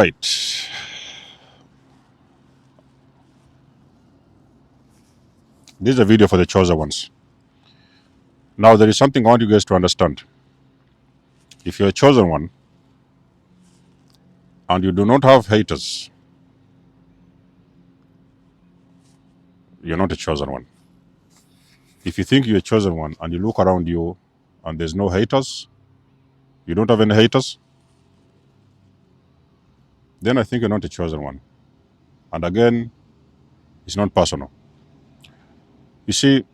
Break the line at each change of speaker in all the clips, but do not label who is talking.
right. This is a video for the chosen ones. Now, there is something I want you guys to understand. If you're a chosen one and you do not have haters, you're not a chosen one. If you think you're a chosen one and you look around you and there's no haters, you don't have any haters, then I think you're not a chosen one. And again, it's not personal. You see,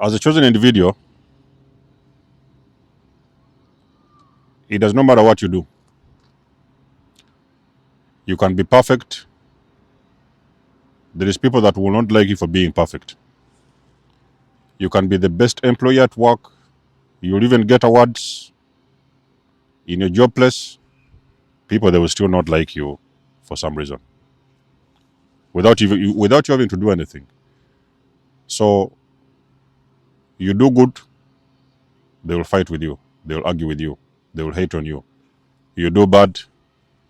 as a chosen individual, it does not matter what you do. You can be perfect. There is people that will not like you for being perfect. You can be the best employee at work. You'll even get awards in your job place. People, they will still not like you for some reason. Without you having to do anything. So, you do good, they will fight with you. They will argue with you. They will hate on you. You do bad,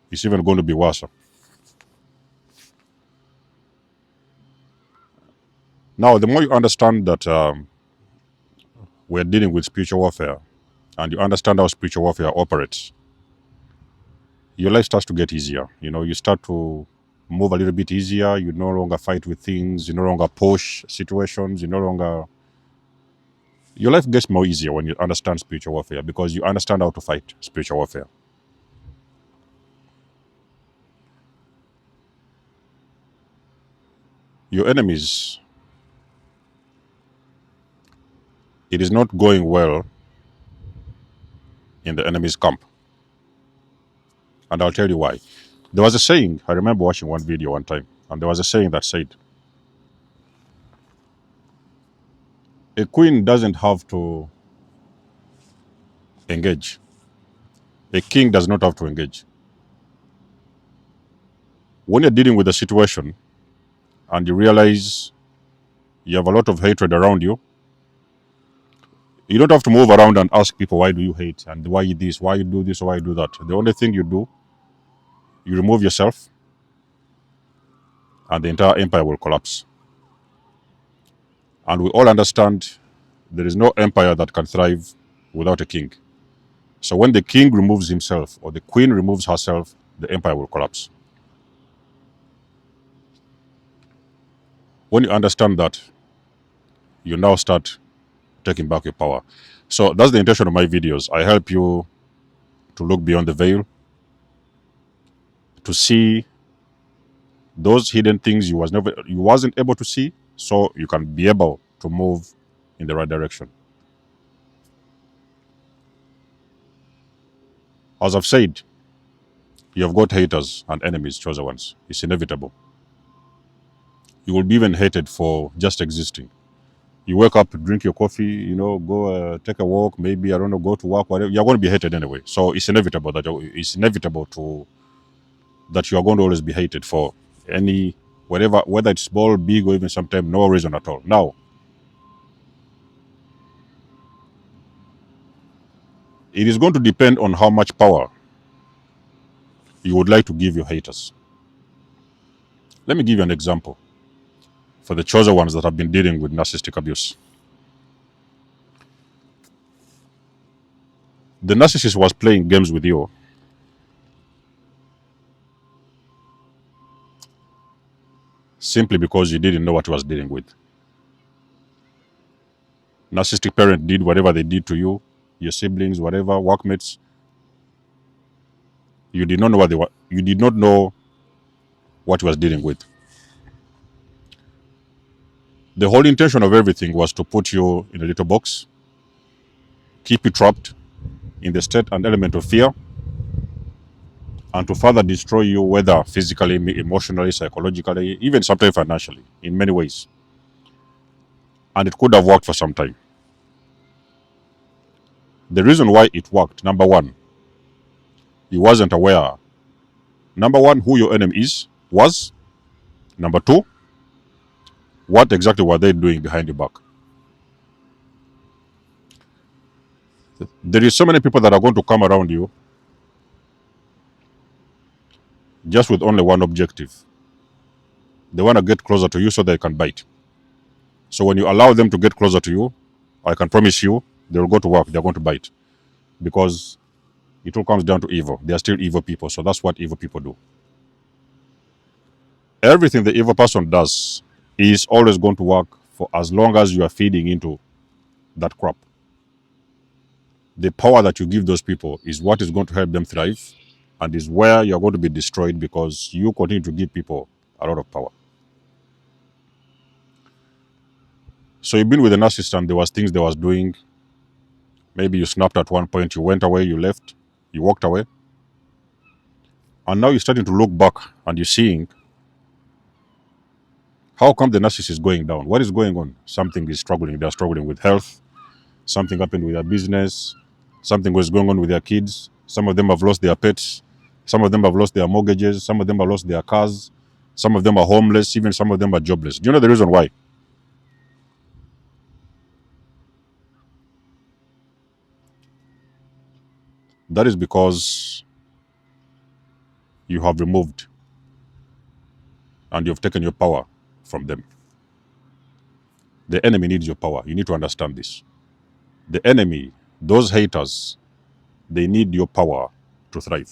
it's even going to be worse. Now, the more you understand that we're dealing with spiritual warfare, and you understand how spiritual warfare operates, your life starts to get easier. You start to move a little bit easier. You no longer fight with things. You no longer push situations. Your life gets more easier when you understand spiritual warfare, because you understand how to fight spiritual warfare. Your enemies, it is not going well in the enemy's camp. And I'll tell you why. There was a saying, I remember watching one video one time, and there was a saying that said, a queen doesn't have to engage. A king does not have to engage. When you're dealing with a situation and you realize you have a lot of hatred around you, you don't have to move around and ask people, why do you hate? And why you this? Why you do this? Or why you do that? The only thing you do, you remove yourself, and the entire empire will collapse. And we all understand there is no empire that can thrive without a king. So when the king removes himself or the queen removes herself, the empire will collapse. When you understand that, you now start taking back your power. So that's the intention of my videos. I help you to look beyond the veil, to see those hidden things you wasn't able to see, so you can be able to move in the right direction. As I've said, you have got haters and enemies, chosen ones. It's inevitable. You will be even hated for just existing. You wake up, drink your coffee, go take a walk, maybe, I don't know, go to work, whatever. You're going to be hated anyway. So it's inevitable that you are going to always be hated for whether it's small, big, or even sometimes no reason at all. Now, it is going to depend on how much power you would like to give your haters. Let me give you an example for the chosen ones that have been dealing with narcissistic abuse. The narcissist was playing games with you simply because you didn't know what he was dealing with. Narcissistic parent did whatever they did to you, your siblings, whatever, workmates. You did not know you did not know what he was dealing with. The whole intention of everything was to put you in a little box, keep you trapped in the state and element of fear, and to further destroy you, whether physically, emotionally, psychologically, even sometimes financially, in many ways. And it could have worked for some time. The reason why it worked, number one, he wasn't aware. Number one, who your enemy was. Number two, what exactly were they doing behind your back? There is so many people that are going to come around you just with only one objective. They want to get closer to you so they can bite. So when you allow them to get closer to you, I can promise you they will go to work, they're going to bite. Because it all comes down to evil. They are still evil people, so that's what evil people do. Everything the evil person does is always going to work for as long as you are feeding into that crop. The power that you give those people is what is going to help them thrive and is where you're going to be destroyed because you continue to give people a lot of power. So you've been with a narcissist and there was things they was doing. Maybe you snapped at one point, you went away, you left, you walked away. And now you're starting to look back and you're seeing how come the narcissist is going down? What is going on? Something is struggling. They're struggling with health. Something happened with their business. Something was going on with their kids. Some of them have lost their pets. Some of them have lost their mortgages. Some of them have lost their cars. Some of them are homeless. Even some of them are jobless. Do you know the reason why? That is because you have removed and you've taken your power from them. The enemy needs your power. You need to understand this. The enemy, those haters, they need your power to thrive.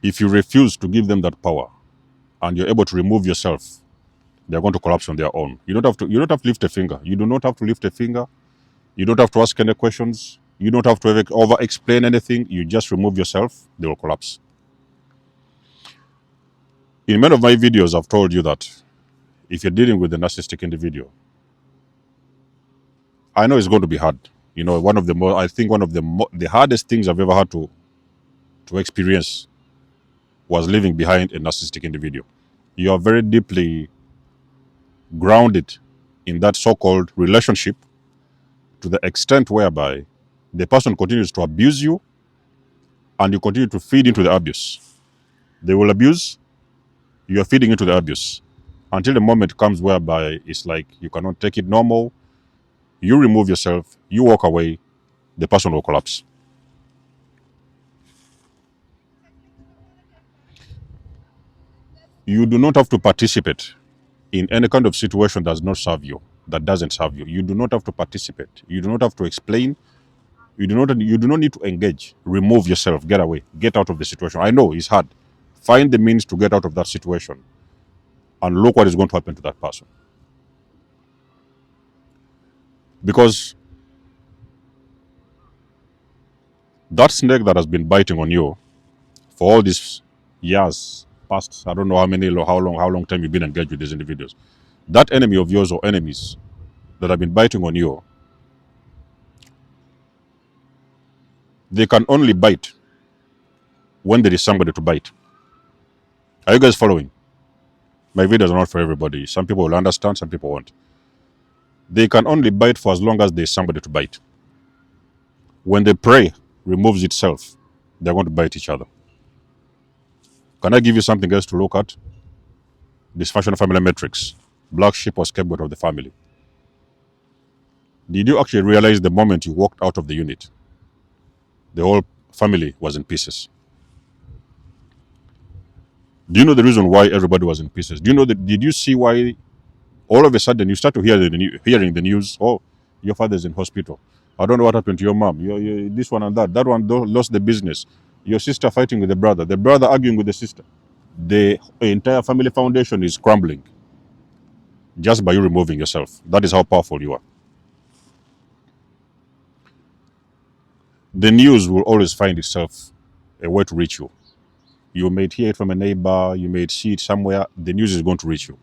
If you refuse to give them that power and you're able to remove yourself, they're going to collapse on their own. You don't have to lift a finger. You do not have to lift a finger. You don't have to ask any questions. You don't have to over explain anything. You just remove yourself, they will collapse. In many of my videos, I've told you that if you're dealing with a narcissistic individual, I know it's going to be hard. You know, one of the hardest things I've ever had to experience was living behind a narcissistic individual. You are very deeply grounded in that so-called relationship to the extent whereby the person continues to abuse you and you continue to feed into the abuse. They will abuse, you are feeding into the abuse until the moment comes whereby it's like you cannot take it normal, you remove yourself, you walk away, the person will collapse. You do not have to participate in any kind of situation that does not serve you, that doesn't serve you. You do not have to participate. You do not have to explain. You do not need to engage. Remove yourself. Get away. Get out of the situation. I know it's hard. Find the means to get out of that situation. And look what is going to happen to that person. Because that snake that has been biting on you for all these years past, I don't know how long time you've been engaged with these individuals. That enemy of yours or enemies that have been biting on you, they can only bite when there is somebody to bite. Are you guys following? My videos are not for everybody. Some people will understand, some people won't. They can only bite for as long as there is somebody to bite. When the prey removes itself, they're going to bite each other. Can I give you something else to look at? Dysfunctional family matrix. Black sheep or scapegoat of the family. Did you actually realize the moment you walked out of the unit, the whole family was in pieces? Do you know the reason why everybody was in pieces? Do you know that? Did you see why all of a sudden you start to hearing the news? Oh, your father's in hospital. I don't know what happened to your mom. This one and that. That one lost the business. Your sister fighting with the brother arguing with the sister. The entire family foundation is crumbling just by you removing yourself. That is how powerful you are. The news will always find itself a way to reach you. You may hear it from a neighbor, you may see it somewhere, the news is going to reach you.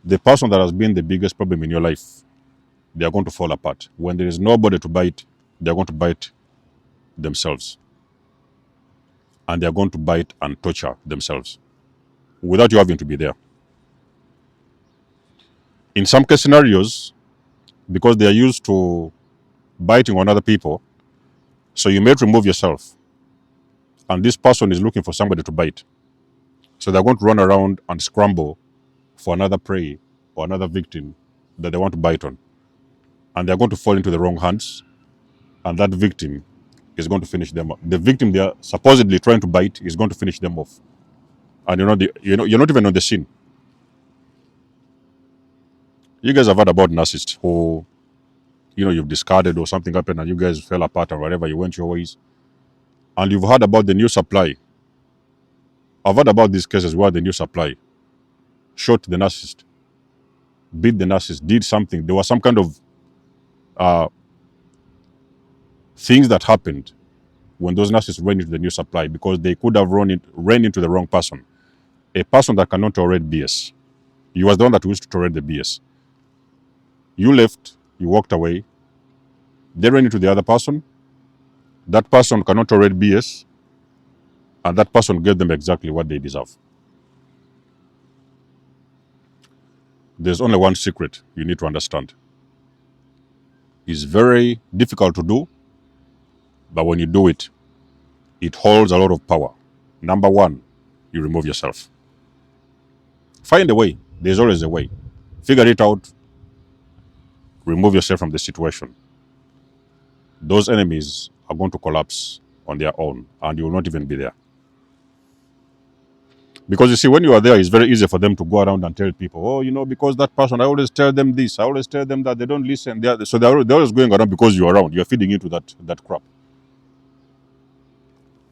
The person that has been the biggest problem in your life, they are going to fall apart. When there is nobody to bite, they are going to bite themselves. And they are going to bite and torture themselves without you having to be there. In some case scenarios, because they are used to biting on other people, so you may remove yourself. And this person is looking for somebody to bite. So they're going to run around and scramble for another prey or another victim that they want to bite on. And they're going to fall into the wrong hands. And that victim is going to finish them off. The victim they are supposedly trying to bite is going to finish them off. And you're not even on the scene. You guys have heard about narcissists who, you've discarded or something happened and you guys fell apart or whatever, you went your ways. And you've heard about the new supply. I've heard about these cases where the new supply shot the narcissist, beat the narcissist, did something. There was some kind of things that happened when those narcissists ran into the new supply because they could have ran into the wrong person. A person that cannot tolerate BS. You was the one that used to tolerate the BS. You left, you walked away, they ran into the other person. That person cannot tolerate BS, and that person gave them exactly what they deserve. There's only one secret you need to understand. It's very difficult to do, but when you do it, it holds a lot of power. Number one, you remove yourself. Find a way. There's always a way. Figure it out. Remove yourself from the situation. Those enemies are going to collapse on their own, and you will not even be there. Because you see, when you are there, it's very easy for them to go around and tell people, oh, because that person, I always tell them this, I always tell them that. They don't listen. So they're always going around because you're around. You're feeding into that crap.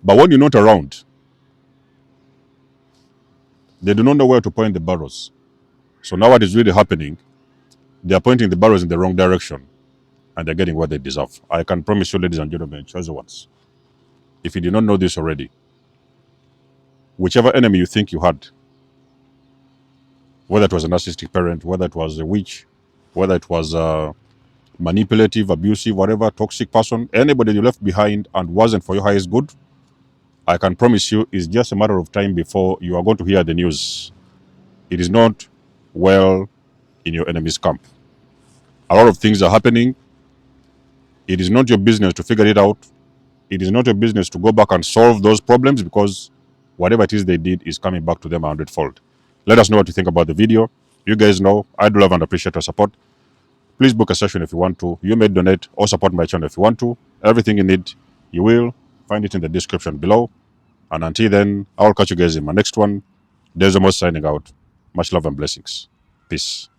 But when you're not around, they do not know where to point the barrels. So now what is really happening, they are pointing the barrels in the wrong direction, and they're getting what they deserve. I can promise you, ladies and gentlemen, chosen ones, if you did not know this already, whichever enemy you think you had, whether it was a narcissistic parent, whether it was a witch, whether it was a manipulative, abusive, whatever, toxic person, anybody you left behind and wasn't for your highest good, I can promise you it's just a matter of time before you are going to hear the news. It is not well in your enemy's camp. A lot of things are happening. It is not your business to figure it out. It is not your business to go back and solve those problems because whatever it is they did is coming back to them 100-fold. Let us know what you think about the video. You guys know I do love and appreciate your support. Please book a session if you want to. You may donate or support my channel if you want to. Everything you need, you will find it in the description below. And until then, I'll catch you guys in my next one. There's Almost signing out. Much love and blessings. Peace.